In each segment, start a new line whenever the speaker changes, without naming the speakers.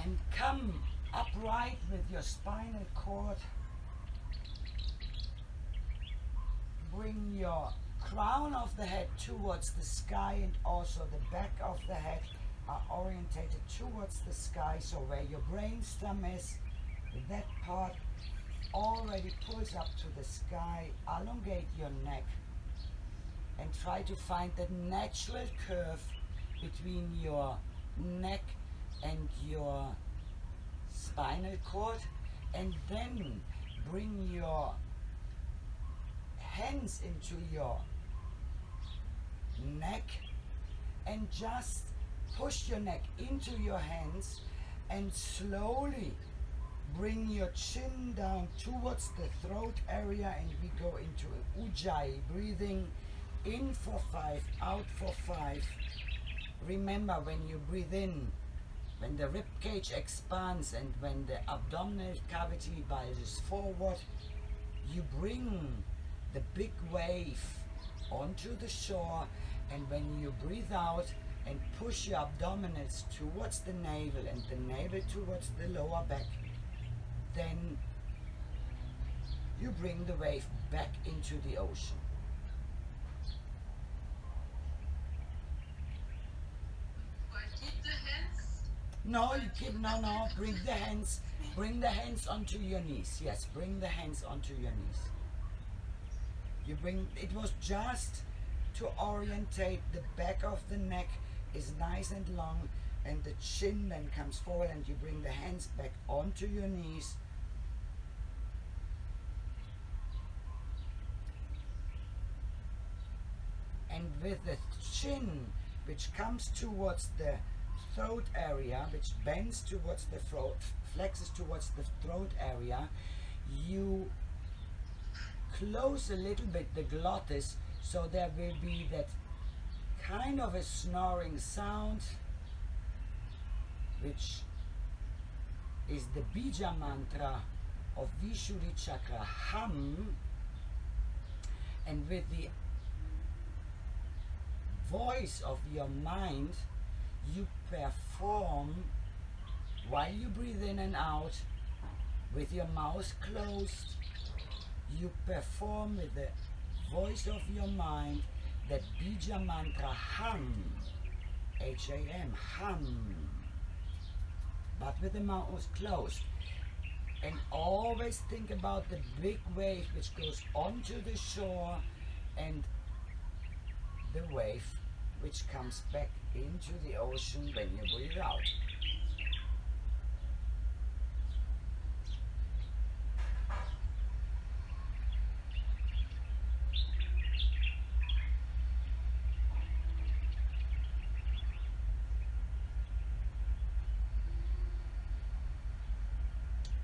And come upright with your spinal cord. Bring your crown of the head towards the sky, and also the back of the head are orientated towards the sky. So where your brainstem is, that part already pulls up to the sky. Elongate your neck and try to find the natural curve between your neck and your spinal cord, and then bring your hands into your neck and just push your neck into your hands and slowly bring your chin down towards the throat area, and we go into Ujjayi, breathing in for 5, out for 5. Remember, when you breathe in, when the rib cage expands and when the abdominal cavity bulges forward, you bring the big wave onto the shore, and when you breathe out and push your abdominals towards the navel and the navel towards the lower back, then you bring the wave back into the ocean. No, you keep, no, bring the hands onto your knees. Yes, bring the hands onto your knees. You bring, it was just to orientate the back of the neck is nice and long, and the chin then comes forward, and you bring the hands back onto your knees. And with the chin, which comes towards the throat area, which bends towards the throat, flexes towards the throat area, you close a little bit the glottis, so there will be that kind of a snoring sound, which is the bija mantra of Vishuddhi chakra, hum. And with the voice of your mind, you perform, while you breathe in and out with your mouth closed, you perform with the voice of your mind that bija mantra, hum, H-A-M, hum, but with the mouth closed. And always think about the big wave which goes onto the shore, and the wave which comes back into the ocean when you breathe out.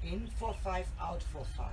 In for 5, out for 5.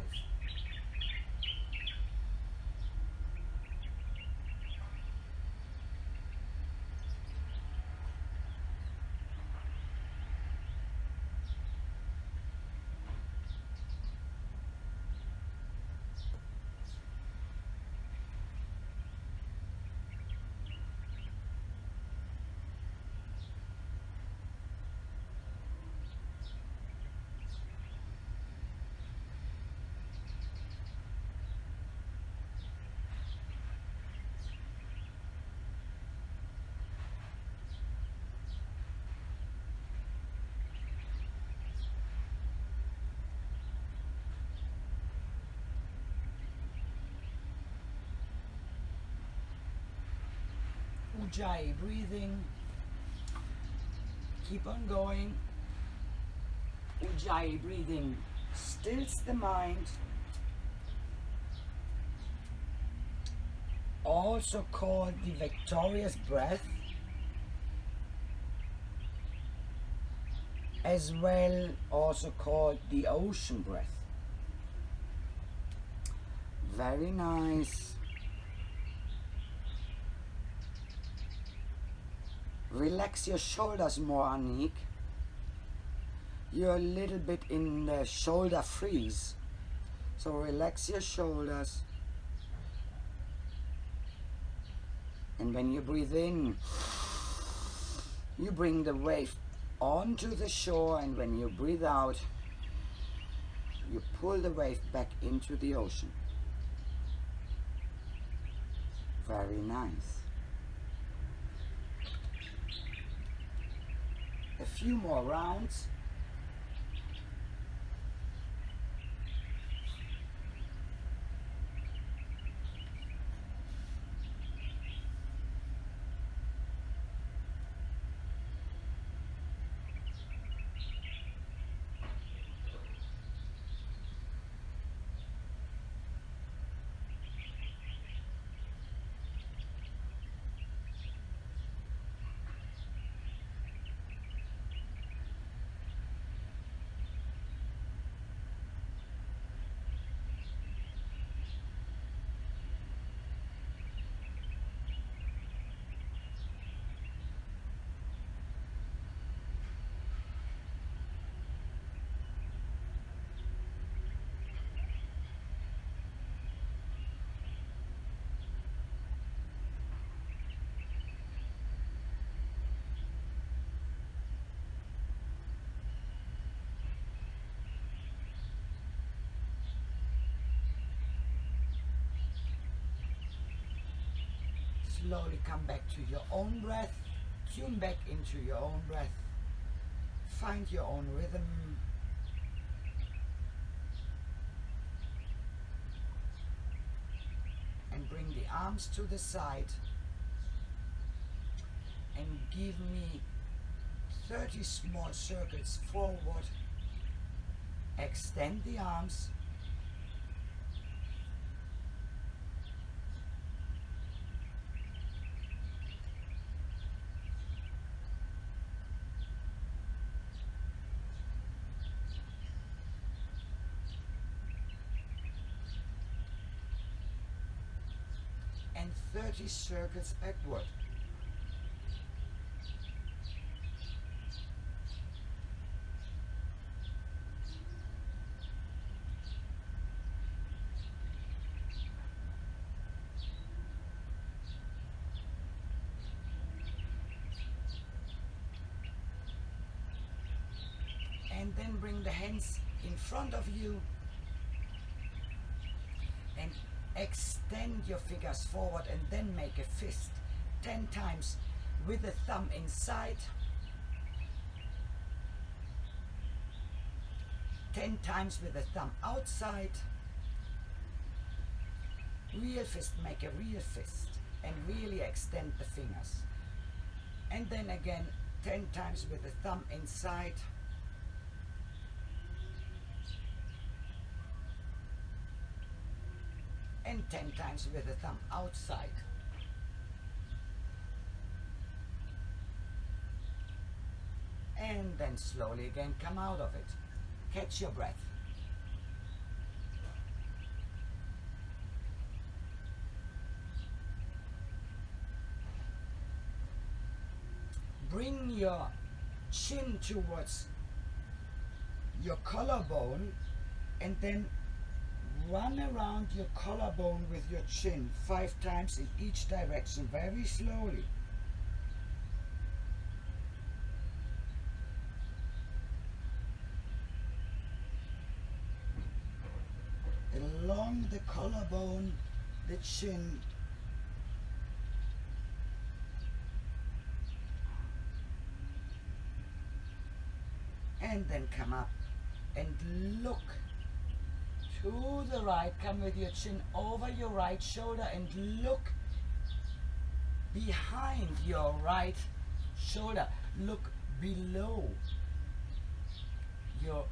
Ujjayi breathing, keep on going. Ujjayi breathing stills the mind, also called the victorious breath, as well also called the ocean breath. Very nice. Relax your shoulders more, Anik. You're a little bit in the shoulder freeze. So relax your shoulders. And when you breathe in, you bring the wave onto the shore, and when you breathe out, you pull the wave back into the ocean. Very nice. A few more rounds. Slowly come back to your own breath. Tune back into your own breath. Find your own rhythm. And bring the arms to the side. And give me 30 small circles forward. Extend the arms. And 30 circles backward. And then bring the hands in front of you and extend your fingers forward, and then make a fist 10 times with the thumb inside, 10 times with the thumb outside. Real fist, make a real fist and really extend the fingers. And then again 10 times with the thumb inside, and 10 times with the thumb outside. And then slowly again come out of it. Catch your breath. Bring your chin towards your collarbone, and then run around your collarbone with your chin 5 times in each direction, very slowly. Along the collarbone, the chin. And then come up and look to the right. Come with your chin over your right shoulder and look behind your right shoulder. Look below your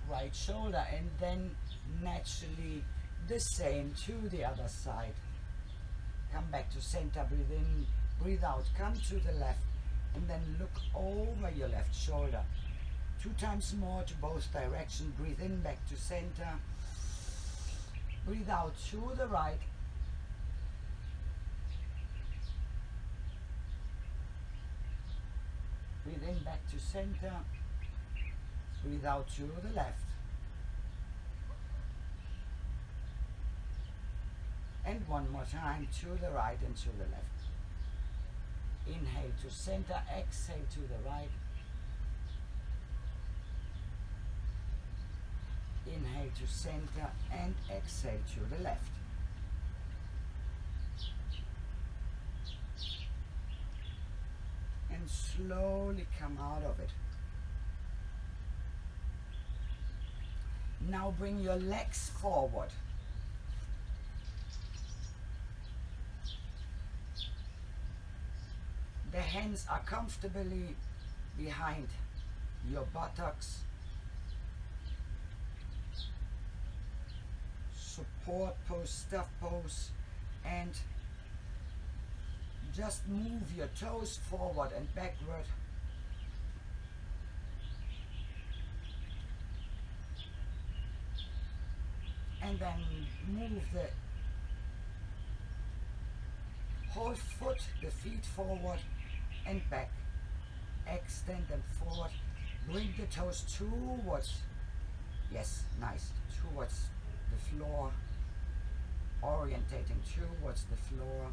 right shoulder, and then naturally the same to the other side. Come back to center, breathe in, breathe out, come to the left, and then look over your left shoulder. 2 times more to both directions. Breathe in, back to center. Breathe out to the right. Breathe in, back to center. Breathe out to the left. And one more time to the right and to the left. Inhale to center, exhale to the right. Inhale to center and exhale to the left. And slowly come out of it. Now bring your legs forward. The hands are comfortably behind your buttocks. Support pose, stuff pose, and just move your toes forward and backward. And then move the whole foot, the feet forward and back. Extend them forward. Bring the toes towards, yes, nice, towards the floor. Orientating towards the floor.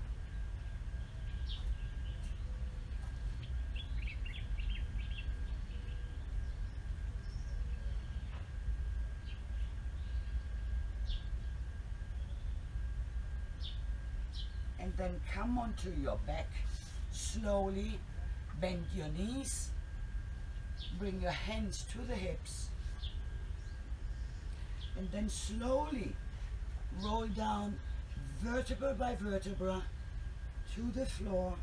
And then come onto your back, slowly bend your knees, bring your hands to the hips, and then slowly roll down vertebra by vertebra to the floor.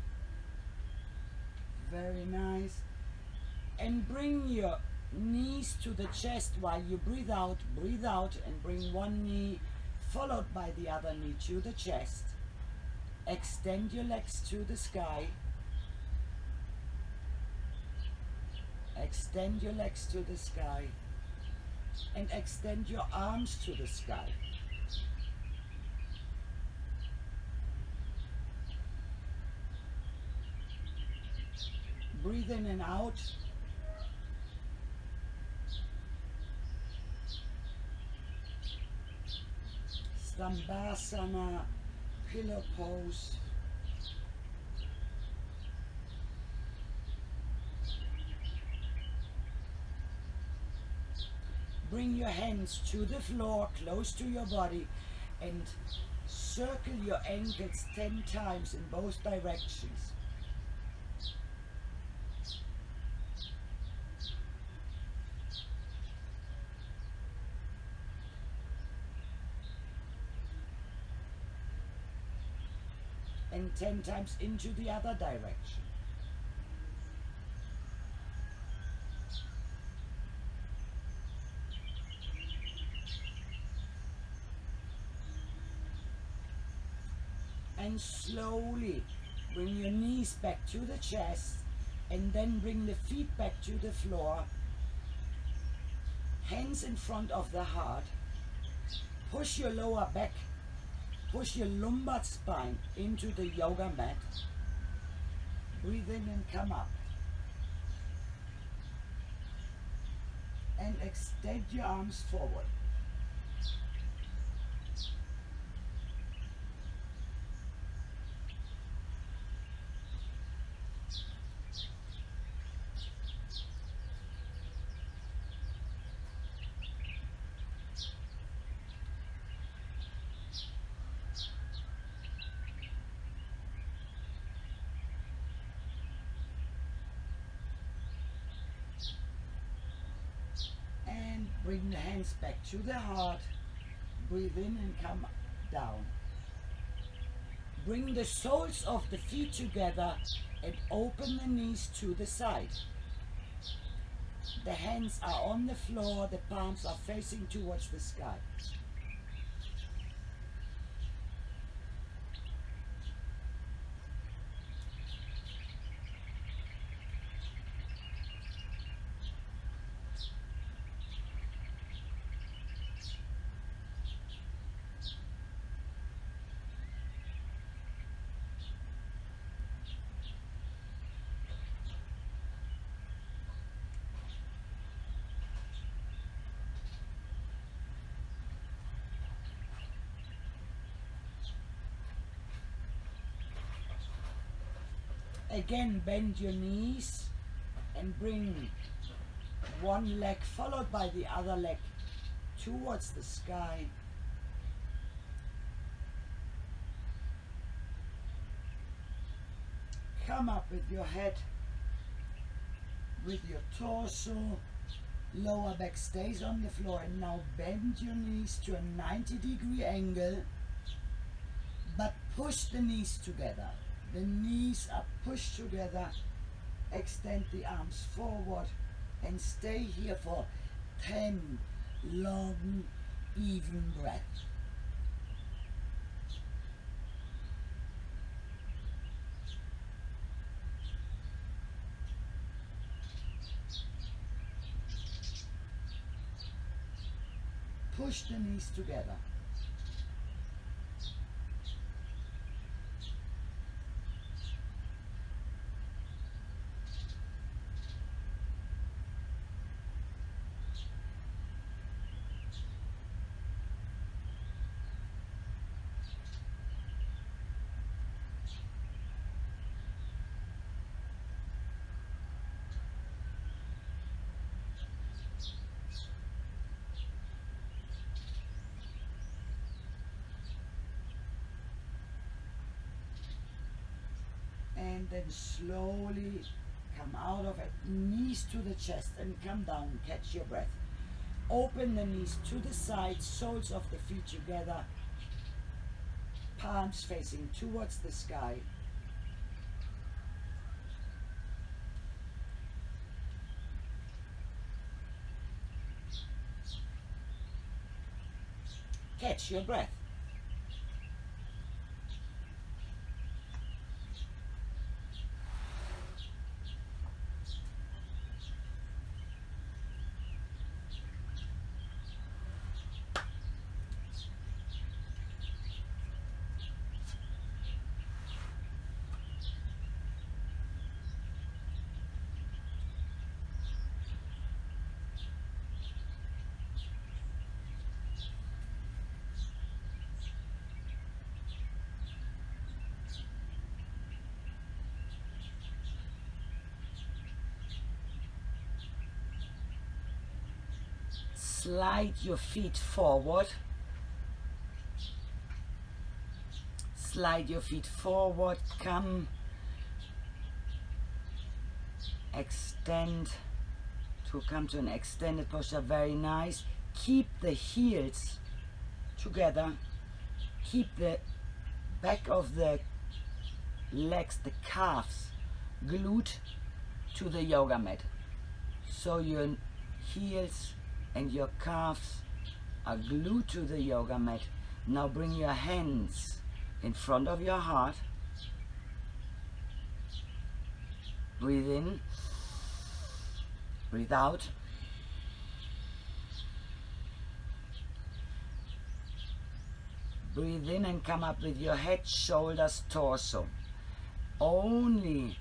Very nice. And bring your knees to the chest while you breathe out, and bring one knee followed by the other knee to the chest. Extend your legs to the sky. Extend your legs to the sky. And extend your arms to the sky. Breathe in and out. Stambhasana, pillow pose. Bring your hands to the floor, close to your body, and circle your ankles 10 times in both directions. And 10 times into the other direction. And slowly bring your knees back to the chest, and then bring the feet back to the floor. Hands in front of the heart. Push your lower back. Push your lumbar spine into the yoga mat. Breathe in and come up. And extend your arms forward. Bring the hands back to the heart. Breathe in and come down. Bring the soles of the feet together and open the knees to the side. The hands are on the floor, the palms are facing towards the sky. Again, bend your knees and bring one leg followed by the other leg towards the sky. Come up with your head, with your torso, lower back stays on the floor, and now bend your knees to a 90-degree angle, but push the knees together. The knees are pushed together. Extend the arms forward and stay here for 10 long, even breaths. Push the knees together. And then slowly come out of it, knees to the chest and come down, catch your breath. Open the knees to the side, soles of the feet together, palms facing towards the sky. Catch your breath. Slide your feet forward. Slide your feet forward. Come. Extend to come to an extended posture. Very nice. Keep the heels together. Keep the back of the legs, the calves, glued to the yoga mat. So your heels and your calves are glued to the yoga mat. Now bring your hands in front of your heart. Breathe in, breathe out. Breathe in and come up with your head, shoulders, torso. Only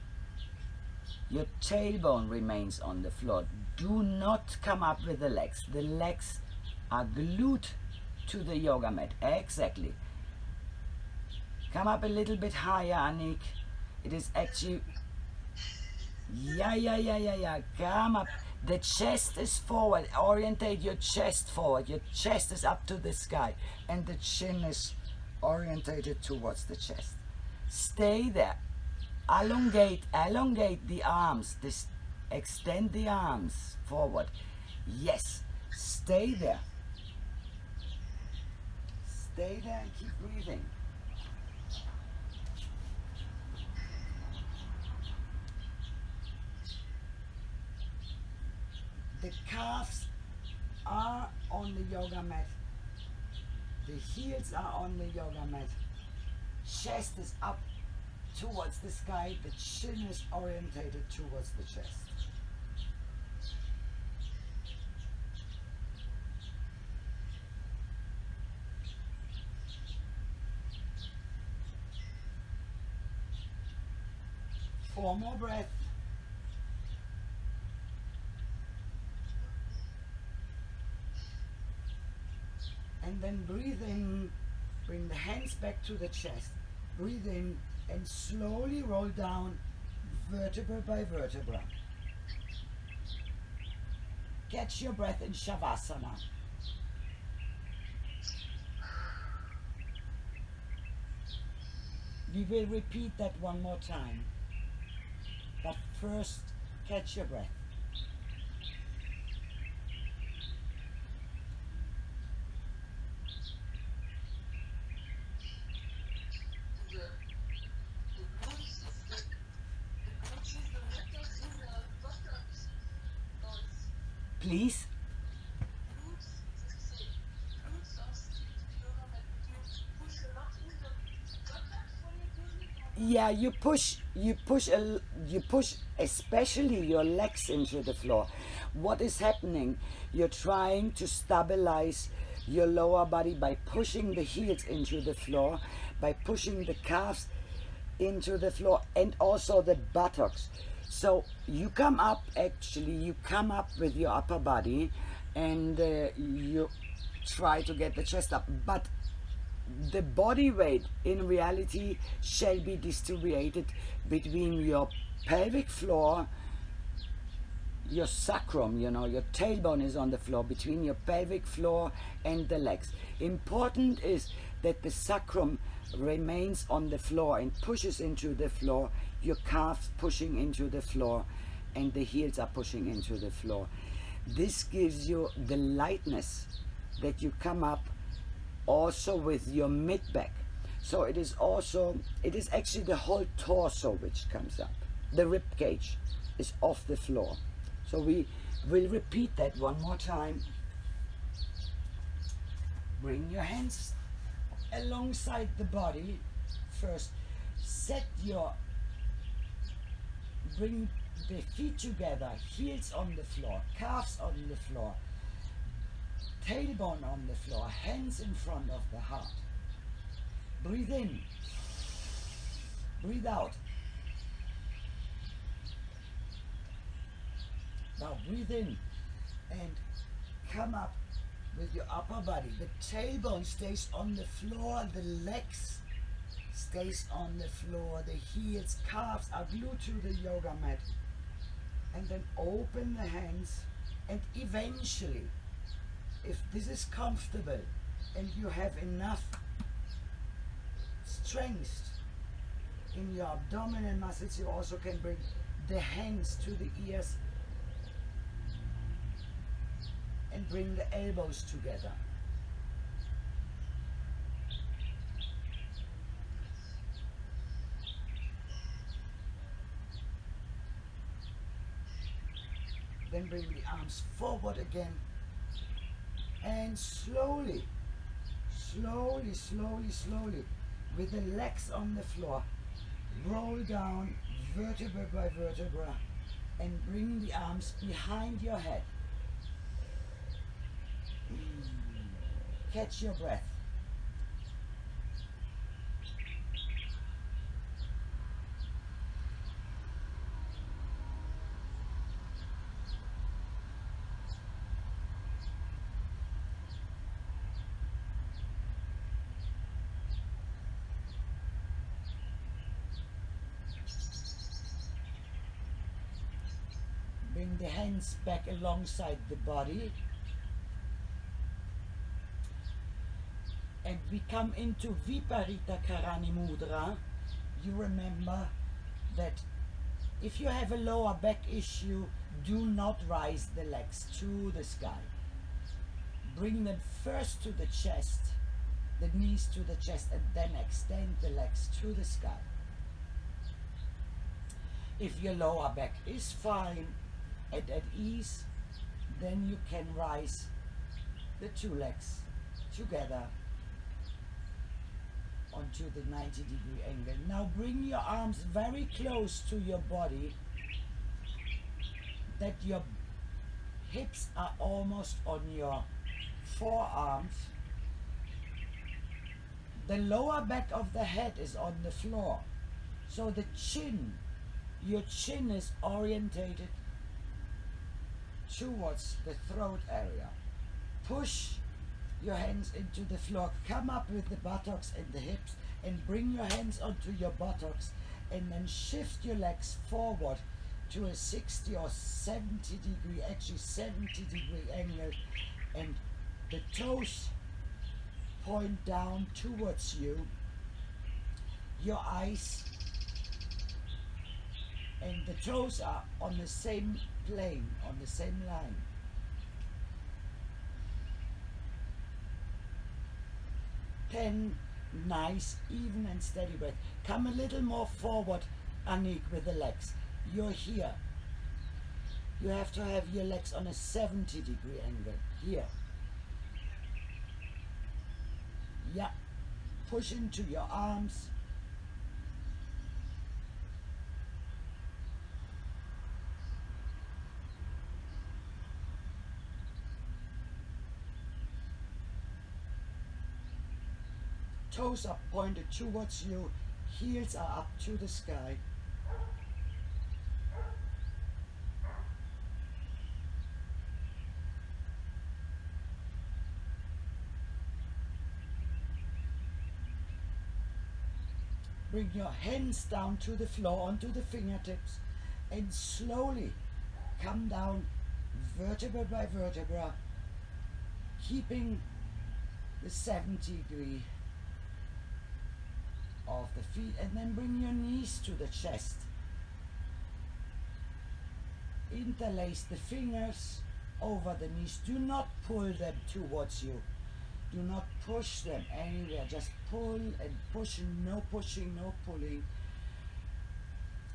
your tailbone remains on the floor. Do not come up with the legs. The legs are glued to the yoga mat. Exactly. Come up a little bit higher, Anik. It is actually... Yeah. Come up. The chest is forward. Orientate your chest forward. Your chest is up to the sky. And the chin is orientated towards the chest. Stay there. Elongate the arms. Extend the arms forward. Yes. Stay there. Stay there and keep breathing. The calves are on the yoga mat. The heels are on the yoga mat. Chest is up towards the sky. The chin is orientated towards the chest. Four more breaths. And then breathe in, bring the hands back to the chest. Breathe in and slowly roll down vertebra by vertebra. Catch your breath in Shavasana. We will repeat that one more time. But first, catch your breath. Please. Yeah, you push especially your legs into the floor. What is happening? You're trying to stabilize your lower body by pushing the heels into the floor, by pushing the calves into the floor, and also the buttocks. So you come up, actually, you come up with your upper body, and you try to get the chest up, but the body weight in reality shall be distributed between your pelvic floor, your sacrum, your tailbone is on the floor, between your pelvic floor and the legs. Important is that the sacrum remains on the floor and pushes into the floor, your calves pushing into the floor, and the heels are pushing into the floor. This gives you the lightness that you come up also with your mid back. So it is actually the whole torso which comes up. The rib cage is off the floor. So we will repeat that one more time. Bring your hands alongside the body. First, bring the feet together, heels on the floor, calves on the floor, tailbone on the floor, hands in front of the heart. Breathe in, breathe out. Now breathe in and come up with your upper body. The tailbone stays on the floor, the legs stays on the floor, the heels, calves are glued to the yoga mat. And then open the hands, and eventually, if this is comfortable and you have enough strength in your abdominal muscles, you also can bring the hands to the ears and bring the elbows together. Then bring the arms forward again, and slowly, with the legs on the floor, roll down vertebra by vertebra and bring the arms behind your head. Catch your breath. Bring the hands back alongside the body. And we come into Viparita Karani Mudra. You remember that if you have a lower back issue, do not rise the legs to the sky. Bring them first to the chest, the knees to the chest, and then extend the legs to the sky. If your lower back is fine and at ease, then you can rise the two legs together onto the 90-degree angle. Now bring your arms very close to your body, that your hips are almost on your forearms. The lower back of the head is on the floor, so the chin, your chin is orientated towards the throat area. Push your hands into the floor, come up with the buttocks and the hips, and bring your hands onto your buttocks, and then shift your legs forward to a 60 or 70 degree, actually 70 degree angle, and the toes point down towards you. Your eyes and the toes are on the same plane, on the same line. Ten nice, even and steady breath. Come a little more forward, Anik, with the legs. You're here. You have to have your legs on a 70-degree angle. Here. Yeah. Push into your arms. Toes are pointed towards you. Heels are up to the sky. Bring your hands down to the floor, onto the fingertips, and slowly come down vertebra by vertebra, keeping the 70-degree of the feet, and then bring your knees to the chest. Interlace the fingers over the knees. Do not pull them towards you. Do not push them anywhere. Just pull and push, no pushing, no pulling.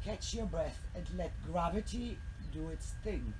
Catch your breath and let gravity do its thing.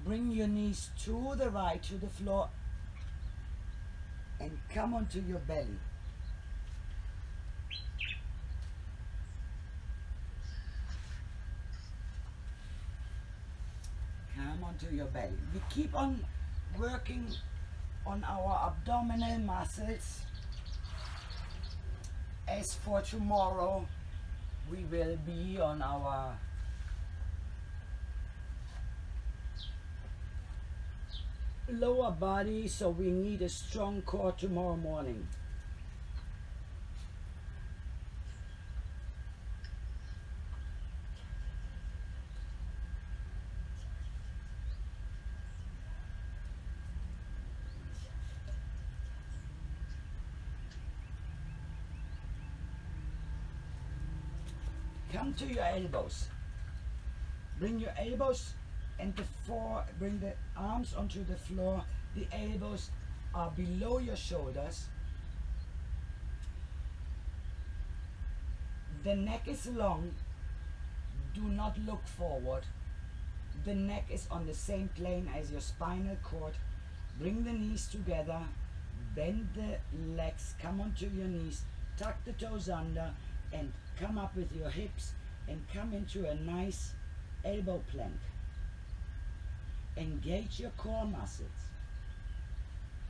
Bring your knees to the right, to the floor, and come onto your belly. Come onto your belly. We keep on working on our abdominal muscles. As for tomorrow, we will be on our lower body, so we need a strong core tomorrow morning. Come to your elbows. Bring your elbows and bring the arms onto the floor. The elbows are below your shoulders. The neck is long. Do not look forward. The neck is on the same plane as your spinal cord. Bring the knees together. Bend the legs. Come onto your knees. Tuck the toes under and come up with your hips and come into a nice elbow plank. Engage your core muscles.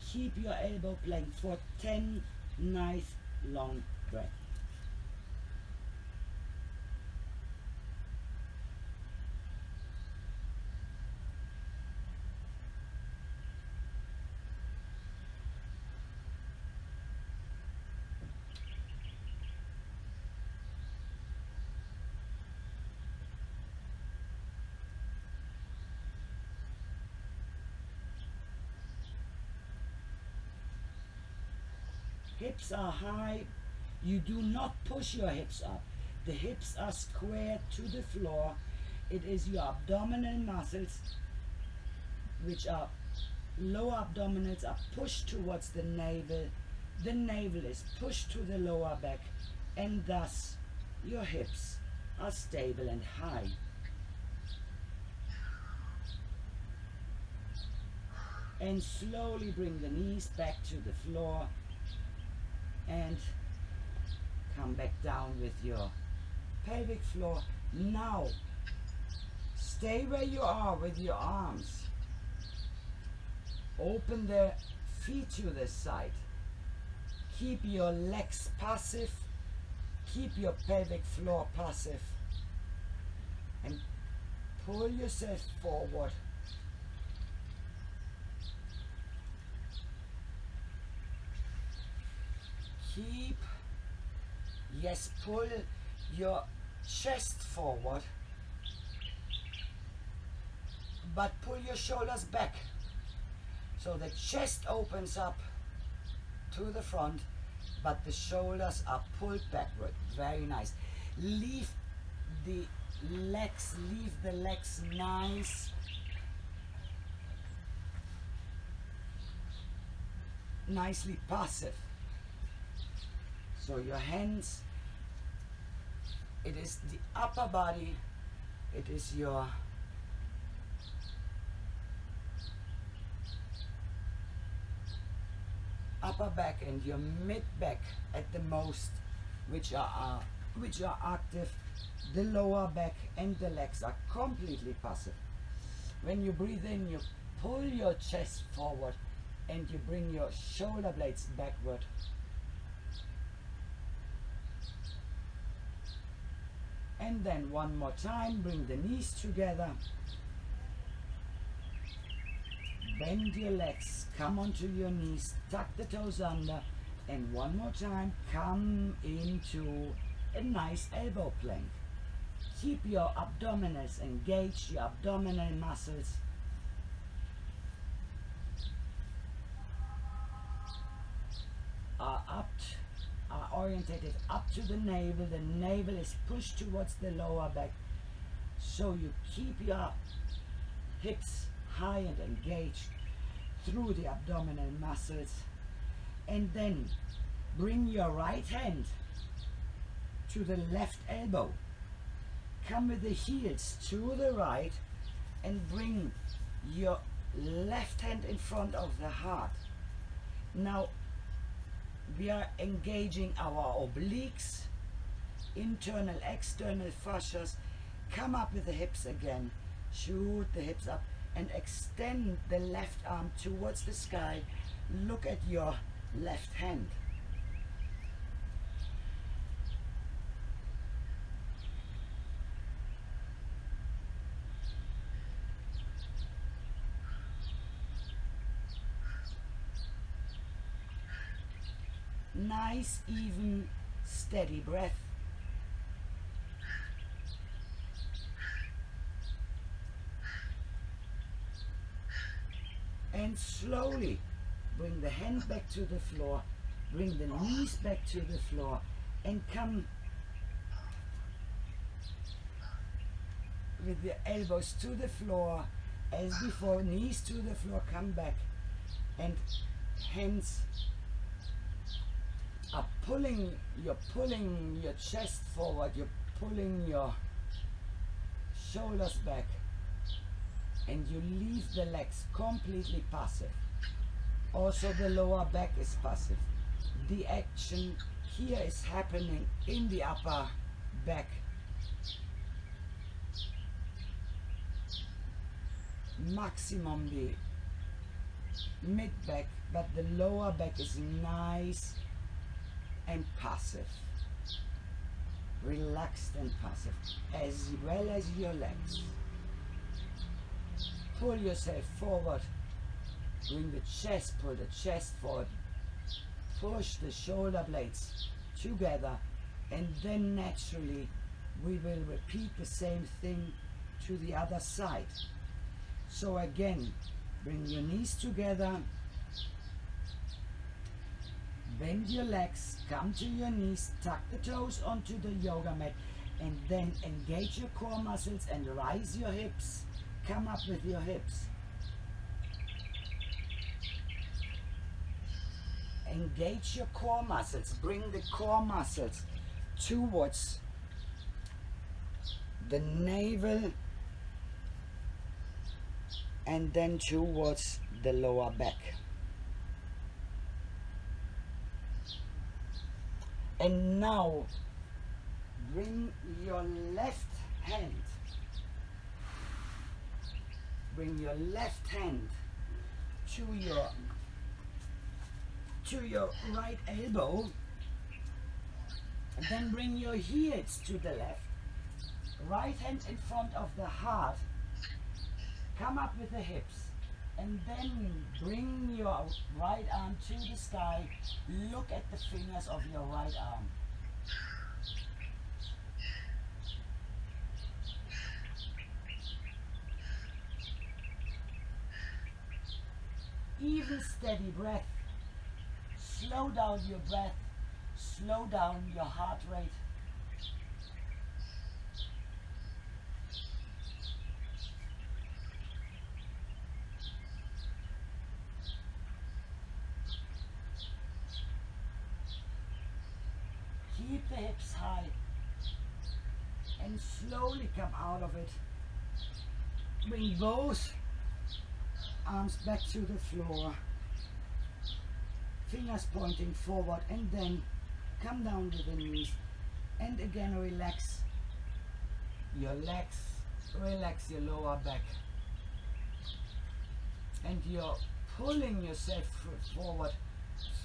Keep your elbow plank for 10 nice long breaths. Hips are high. You do not push your hips up. The hips are squared to the floor. It is your abdominal muscles, which are lower abdominals, are pushed towards the navel. The navel is pushed to the lower back, and thus your hips are stable and high. And slowly bring the knees back to the floor and come back down with your pelvic floor. Now, stay where you are with your arms. Open the feet to the side. Keep your legs passive. Keep your pelvic floor passive. And pull yourself forward. Keep, yes, pull your chest forward, but pull your shoulders back. So the chest opens up to the front, but the shoulders are pulled backward. Very nice. Leave the legs nice. Nicely passive. So your hands, it is the upper body, it is your upper back and your mid back at the most, which are active. The lower back and the legs are completely passive. When you breathe in, you pull your chest forward and you bring your shoulder blades backward. And then one more time, bring the knees together. Bend your legs, come onto your knees, tuck the toes under, and one more time, come into a nice elbow plank. Keep your abdominals engaged, your abdominal muscles. Are orientated up to the navel. The navel is pushed towards the lower back. So you keep your hips high and engaged through the abdominal muscles. And then bring your right hand to the left elbow. Come with the heels to the right and bring your left hand in front of the heart. Now we are engaging our obliques, internal, external fascias. Come up with the hips again. Shoot the hips up and extend the left arm towards the sky. Look at your left hand. Nice, even, steady breath. And slowly bring the hand back to the floor, bring the knees back to the floor, and come with the elbows to the floor as before. Knees to the floor, come back, and hands are pulling, you're pulling your chest forward, you're pulling your shoulders back, and you leave the legs completely passive. Also the lower back is passive. The action here is happening in the upper back. Maximum the mid back, but the lower back is nice and passive, relaxed and passive, as well as your legs. Pull yourself forward, bring the chest, pull the chest forward, push the shoulder blades together, and then naturally we will repeat the same thing to the other side. So again, bring your knees together, bend your legs, come to your knees, tuck the toes onto the yoga mat, and then engage your core muscles and rise your hips. Come up with your hips. Engage your core muscles, bring the core muscles towards the navel and then towards the lower back. And now bring your left hand, to your to your right elbow, then bring your heels to the left, right hand in front of the heart, come up with the hips, and then bring your right arm to the sky, look at the fingers of your right arm. Even steady breath. Slow down your breath, slow down your heart rate. Keep the hips high and slowly come out of it. Bring both arms back to the floor, fingers pointing forward, and then come down with the knees, and again relax your legs, relax your lower back, and you're pulling yourself forward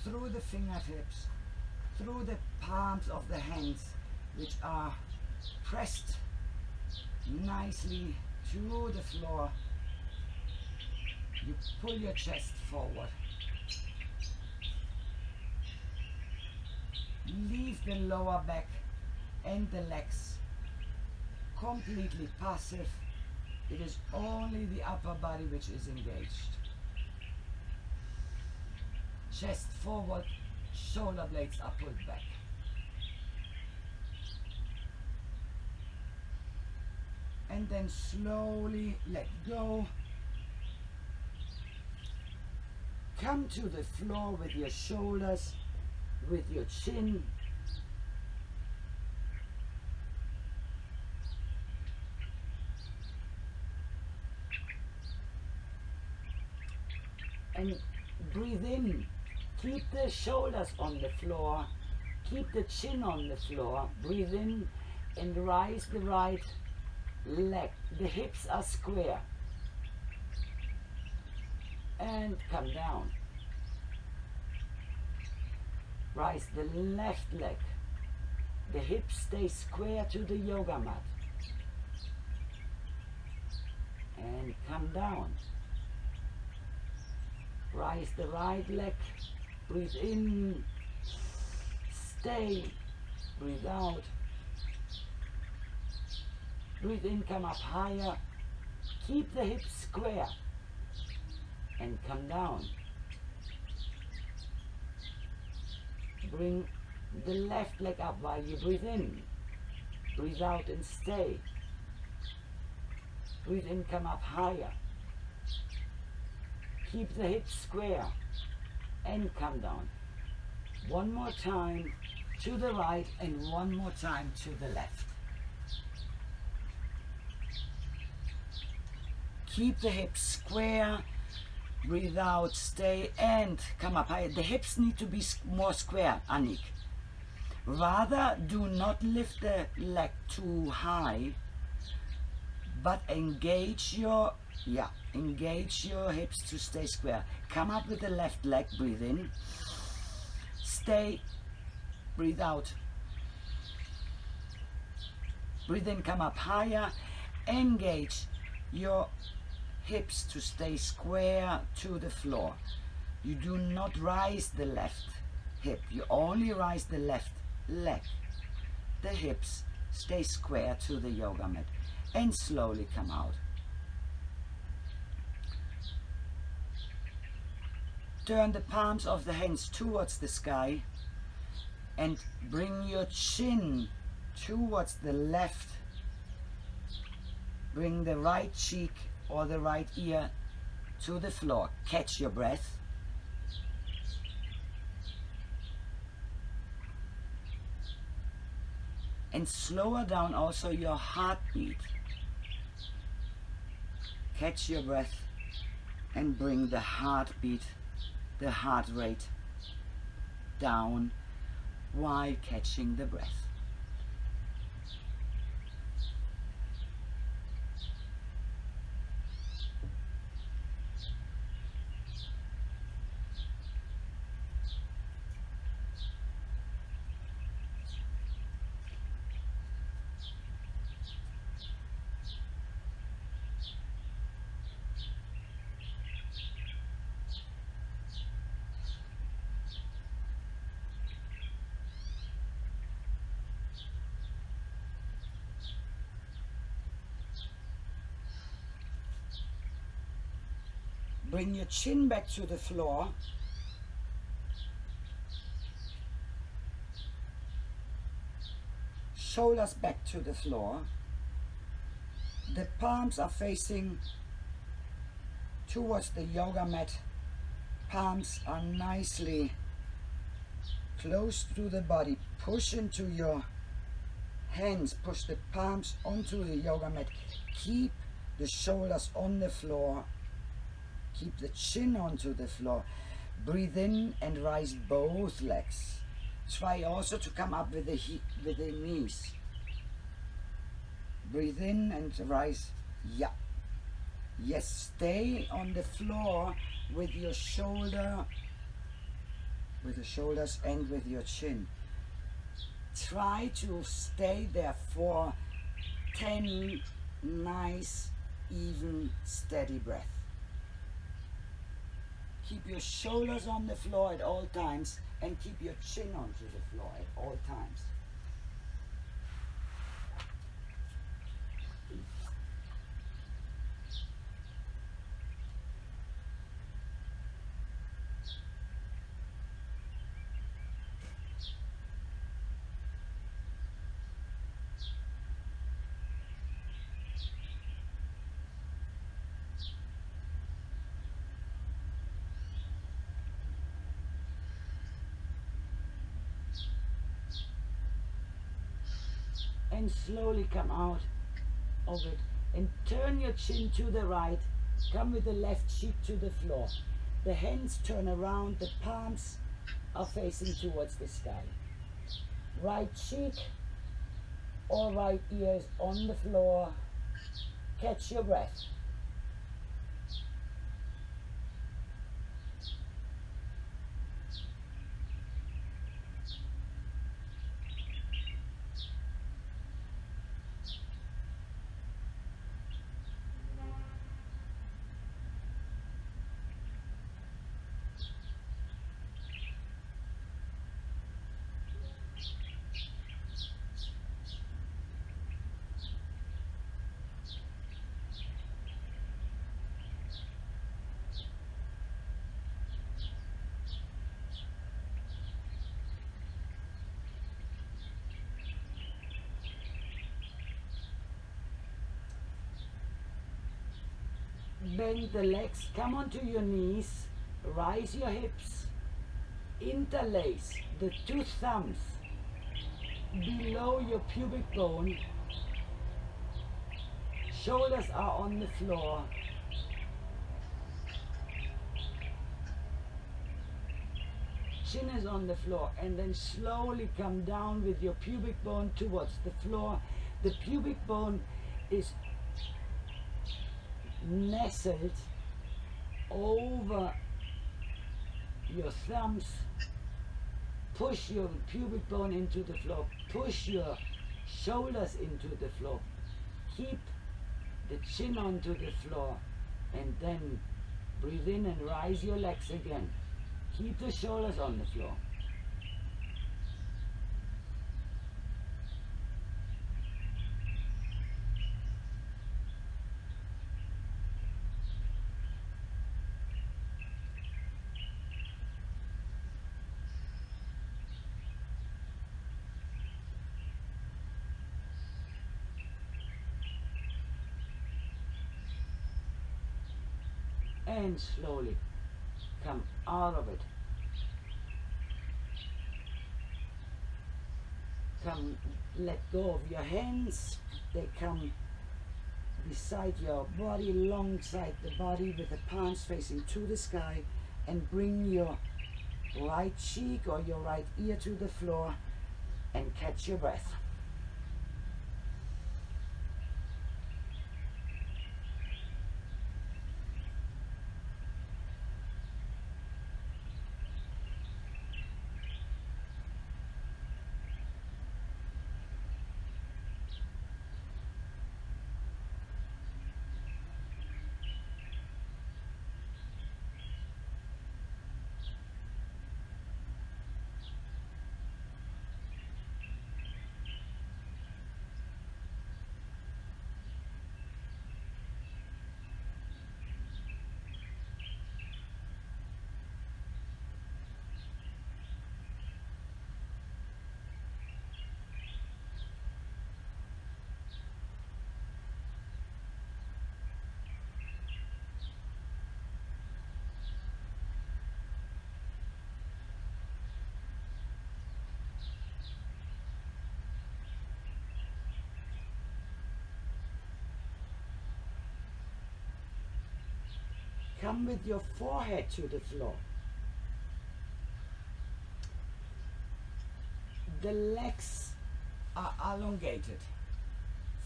through the fingertips, through the palms of the hands, which are pressed nicely to the floor. You pull your chest forward. Leave the lower back and the legs completely passive. It is only the upper body which is engaged. Chest forward, shoulder blades are pulled back. And then slowly let go. Come to the floor with your shoulders, with your chin. And breathe in. Keep the shoulders on the floor. Keep the chin on the floor. Breathe in and rise the right leg. The hips are square. And come down. Rise the left leg. The hips stay square to the yoga mat. And come down. Rise the right leg. Breathe in. Stay. Breathe out. Breathe in, come up higher. Keep the hips square. And come down. Bring the left leg up while you breathe in. Breathe out and stay. Breathe in, come up higher. Keep the hips square and come down. One more time to the right and one more time to the left. Keep the hips square. Breathe out, stay, and come up higher. The hips need to be more square, Annik. Rather, do not lift the leg too high, but engage your hips to stay square. Come up with the left leg, breathe in, stay, breathe out. Breathe in, come up higher, engage your hips to stay square to the floor. You do not rise the left hip, you only rise the left leg. The hips stay square to the yoga mat and slowly come out. Turn the palms of the hands towards the sky and bring your chin towards the left. Bring the right cheek or the right ear to the floor. Catch your breath. And slower down also your heartbeat. Catch your breath and bring the heartbeat, the heart rate down while catching the breath. Bring your chin back to the floor. Shoulders back to the floor. The palms are facing towards the yoga mat. Palms are nicely close to the body. Push into your hands. Push the palms onto the yoga mat. Keep the shoulders on the floor. Keep the chin onto the floor. Breathe in and rise both legs. Try also to come up with the knees. Breathe in and rise. Yeah. Yes, stay on the floor with your shoulder, with the shoulders and with your chin. Try to stay there for 10 nice, even, steady breaths. Keep your shoulders on the floor at all times and keep your chin onto the floor at all times. And slowly come out of it and turn your chin to the right. Come with the left cheek to the floor. The hands turn around, the palms are facing towards the sky. Right cheek or right ear is on the floor. Catch your breath. Bend the legs, come onto your knees, rise your hips, interlace the two thumbs below your pubic bone, shoulders are on the floor, chin is on the floor, and then slowly come down with your pubic bone towards the floor. The pubic bone is nestled over your thumbs. Push your pubic bone into the floor. Push your shoulders into the floor. Keep the chin onto the floor and then breathe in and rise your legs again. Keep the shoulders on the floor. And slowly come out of it. Come, let go of your hands. They come beside your body, alongside the body with the palms facing to the sky, and bring your right cheek or your right ear to the floor and catch your breath. come with your forehead to the floor. The legs are elongated.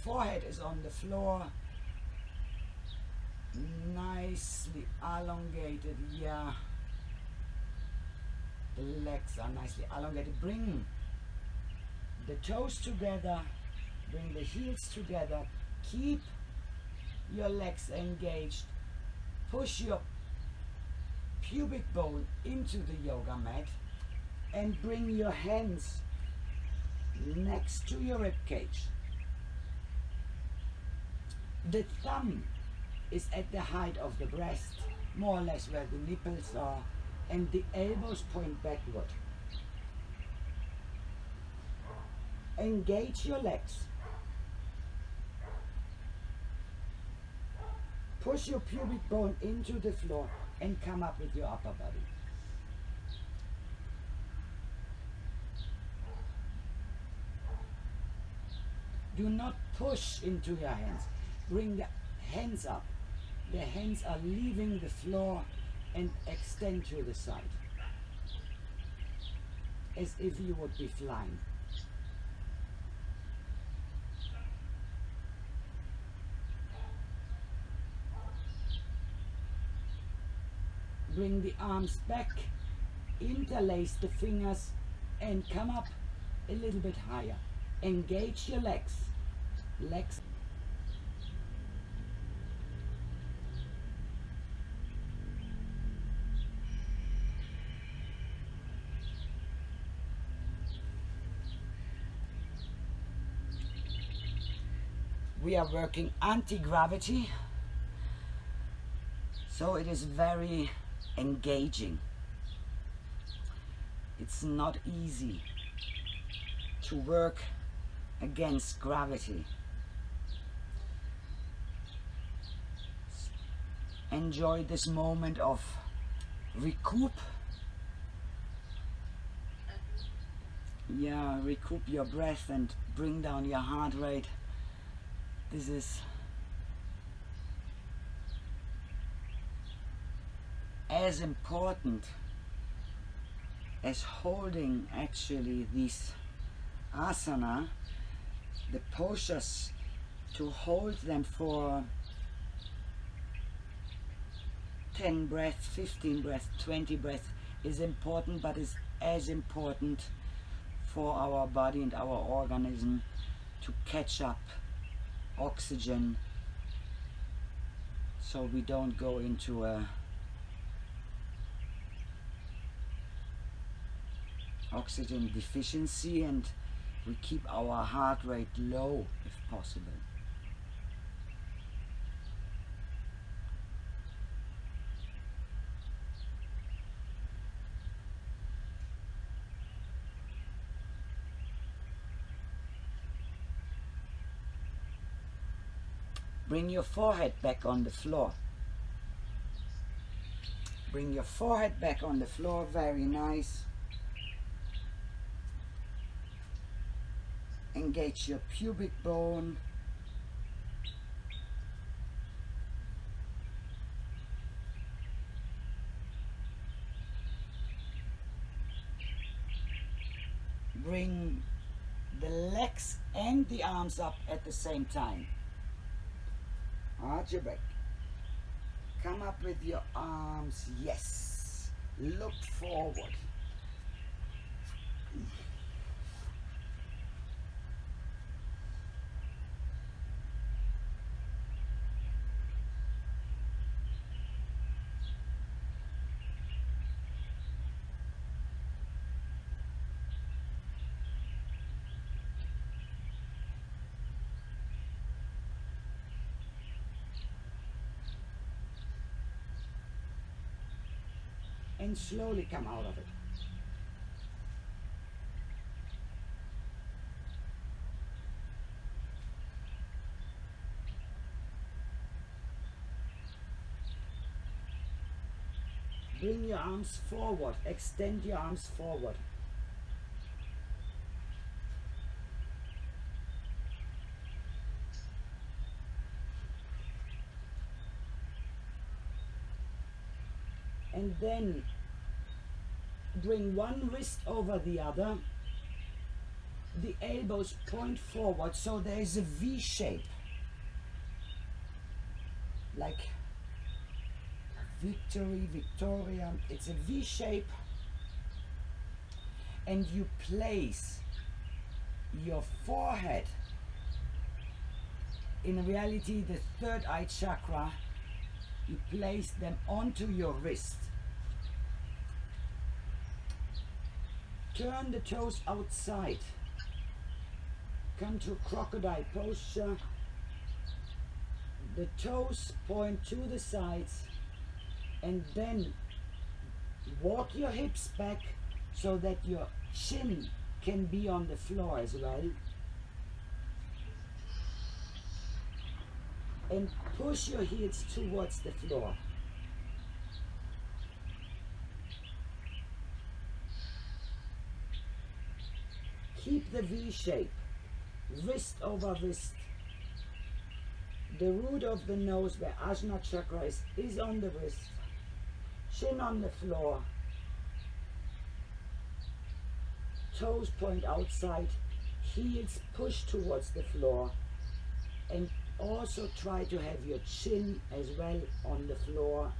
Forehead is on the floor. Nicely elongated, yeah. The legs are nicely elongated. Bring the toes together. Bring the heels together. Keep your legs engaged. Push your pubic bone into the yoga mat and bring your hands next to your rib cage. The thumb is at the height of the breast, more or less where the nipples are, and the elbows point backward. Engage your legs. Push your pubic bone into the floor and come up with your upper body. Do not push into your hands. Bring the hands up. The hands are leaving the floor and extend to the side, as if you would be flying. Bring the arms back, interlace the fingers and come up a little bit higher. Engage your legs. Legs. We are working anti-gravity, so it is very engaging. It's not easy to work against gravity. Enjoy this moment of recoup. Yeah, recoup your breath and bring down your heart rate. This is as important as holding actually these asana, the postures, to hold them for 10 breaths, 15 breaths, 20 breaths is important, but is as important for our body and our organism to catch up oxygen, so we don't go into a oxygen deficiency, and we keep our heart rate low if possible. Bring your forehead back on the floor. Bring your forehead back on the floor, very nice. Engage your pubic bone. Bring the legs and the arms up at the same time. Arch your back. Come up with your arms, yes. Look forward. And slowly come out of it. Bring your arms forward, extend your arms forward. and then bring one wrist over the other. The elbows point forward, so there is a V shape, like victory, Victoria. It's a V shape, and you place your forehead, in reality the third eye chakra, you place them onto your wrist. Turn the toes outside. Come to crocodile posture. The toes point to the sides, and then walk your hips back so that your chin can be on the floor as well. And push your heels towards the floor. Keep the V shape, wrist over wrist. The root of the nose, where Ajna chakra is on the wrist. Chin on the floor. Toes point outside, heels push towards the floor, and also try to have your chin as well on the floor.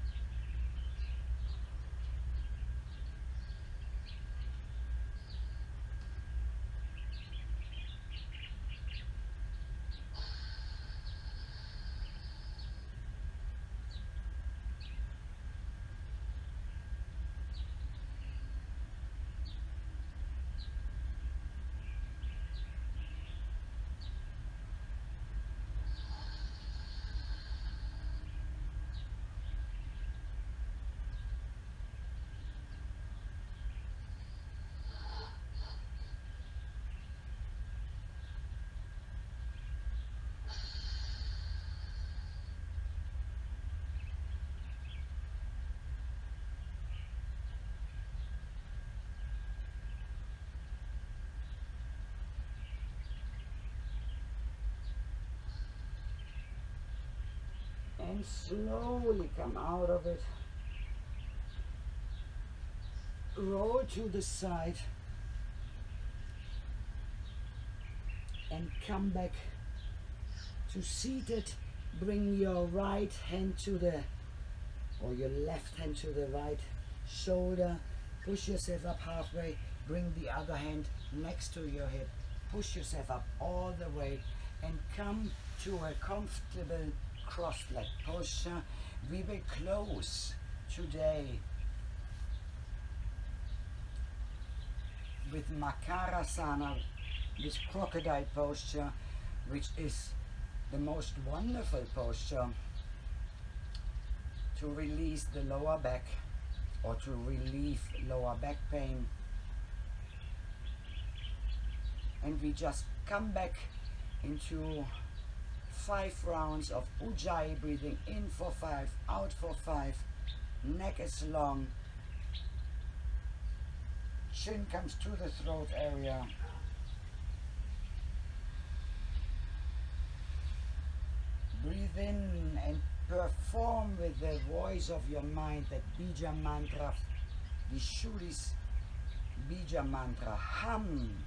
And slowly come out of it. Roll to the side and come back to seated. Bring your right hand to the, or your left hand to the right shoulder. Push yourself up halfway. Bring the other hand next to your hip. Push yourself up all the way and come to a comfortable crossed leg posture. We will close today with Makarasana, this crocodile posture, which is the most wonderful posture to release the lower back or to relieve lower back pain. And we just come back into 5 rounds of Ujjayi, breathing in for 5, out for 5. Neck is long. Chin comes to the throat area. Breathe in and perform with the voice of your mind that Bija mantra, the Shuddhi's Bija mantra. Hum.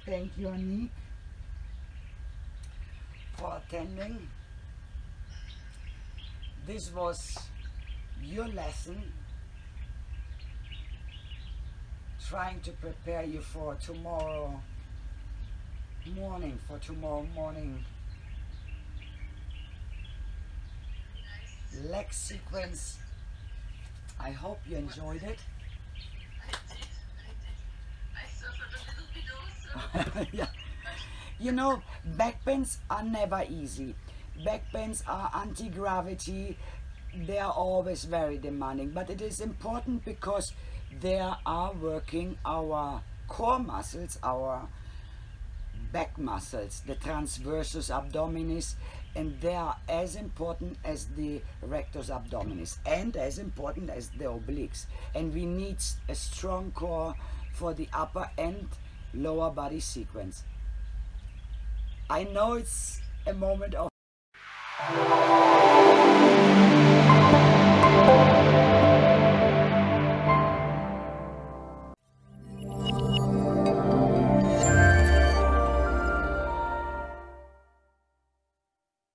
Thank you, Anik, for attending. This was your lesson, trying to prepare you for tomorrow morning, leg sequence. I hope you enjoyed it. Yeah. You know, back pains are never easy. Back pains are anti-gravity. They are always very demanding, but it is important because they are working our core muscles, our back muscles, the transversus abdominis, and they are as important as the rectus abdominis and as important as the obliques. And we need a strong core for the upper and lower body sequence. I know it's a moment of